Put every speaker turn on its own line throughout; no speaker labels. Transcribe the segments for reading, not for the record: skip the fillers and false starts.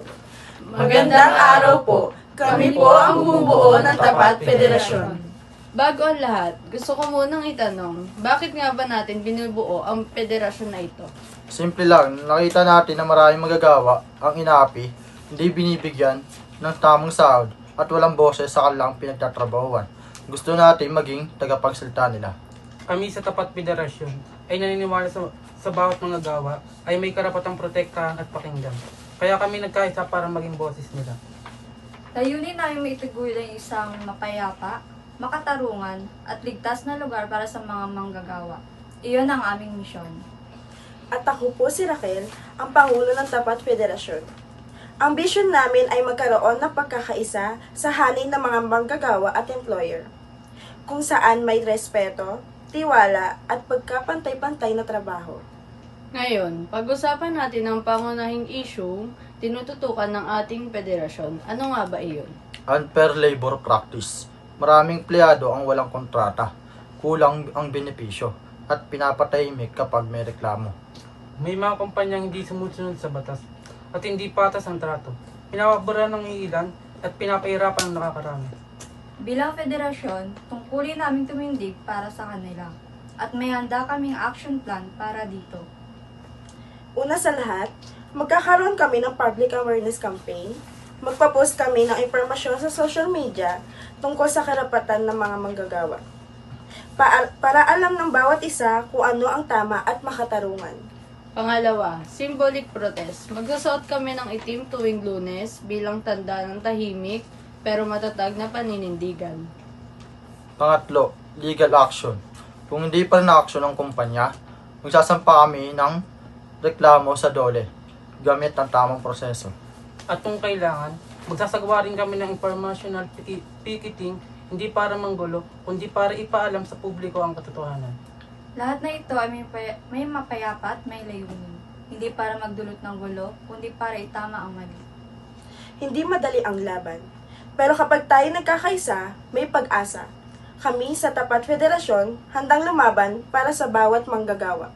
mundo.
Magandang araw po. Kami po ang bumubuo ng Tapat Federasyon.
Bago ang lahat, gusto ko munang itanong, bakit nga ba natin binubuo ang federasyon na ito?
Simple lang, nakita natin na maraming magagawa ang inaapi, hindi binibigyan ng tamang sahod at walang boses sa kanilang pinagtatrabahuan. Gusto natin maging tagapagsalita nila.
Kami sa Tapat Federasyon ay naniniwala sa bawat manggagawa ay may karapatang protektahan at pakinggan. Kaya kami nagkaisa para maging boses nila.
Layunin namin maitaguyod ang isang mapayapa, makatarungan at ligtas na lugar para sa mga manggagawa. Iyon ang aming misyon.
At ako po si Raquel, ang Pangulo ng Tapat Federasyon. Ang vision namin ay magkaroon ng pagkakaisa sa hanay ng mga manggagawa at employer, kung saan may respeto, tiwala at pagkapantay-pantay na trabaho.
Ngayon, pag-usapan natin ang pangunahing issue tinututukan ng ating federasyon. Ano nga ba iyon?
Unfair labor practice. Maraming empleyado ang walang kontrata, kulang ang benepisyo, at pinapatahimik kapag may reklamo.
May mga kumpanyang hindi sumusunod sa batas at hindi patas ang trato. Pinapabura ng iilan at pinapahirapan ang nakakarami.
Bilang federasyon, tungkulin namin tumindig para sa kanila at may handa kaming action plan para dito.
Una sa lahat, magkakaroon kami ng public awareness campaign. Magpapost kami ng impormasyon sa social media tungkol sa karapatan ng mga manggagawa. Para alam ng bawat isa kung ano ang tama at makatarungan.
Pangalawa, symbolic protest. Magsusuot kami ng itim tuwing Lunes bilang tanda ng tahimik pero matatag na paninindigan.
Pangatlo, legal action. Kung hindi pa rin na-action ng kumpanya, magsasampa kami ng reklamo sa DOLE gamit ang tamang proseso.
At kung kailangan, magsasagawa rin kami ng informational picketing hindi para manggulo, kundi para ipaalam sa publiko ang katotohanan.
Lahat na ito ay may mapayapa at may layunin. Hindi para magdulot ng gulo, kundi para itama ang mali.
Hindi madali ang laban. Pero kapag tayo nagkakaisa, may pag-asa. Kami sa Tapat Federasyon handang lumaban para sa bawat manggagawa.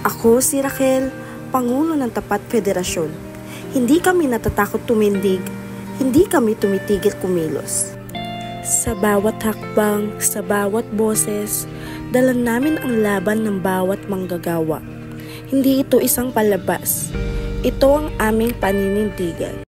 Ako si Raquel, Pangulo ng Tapat Federasyon. Hindi kami natatakot tumindig, hindi kami tumitigil kumilos. Sa bawat hakbang, sa bawat boses, dala namin ang laban ng bawat manggagawa. Hindi ito isang palabas, ito ang aming paninindigan.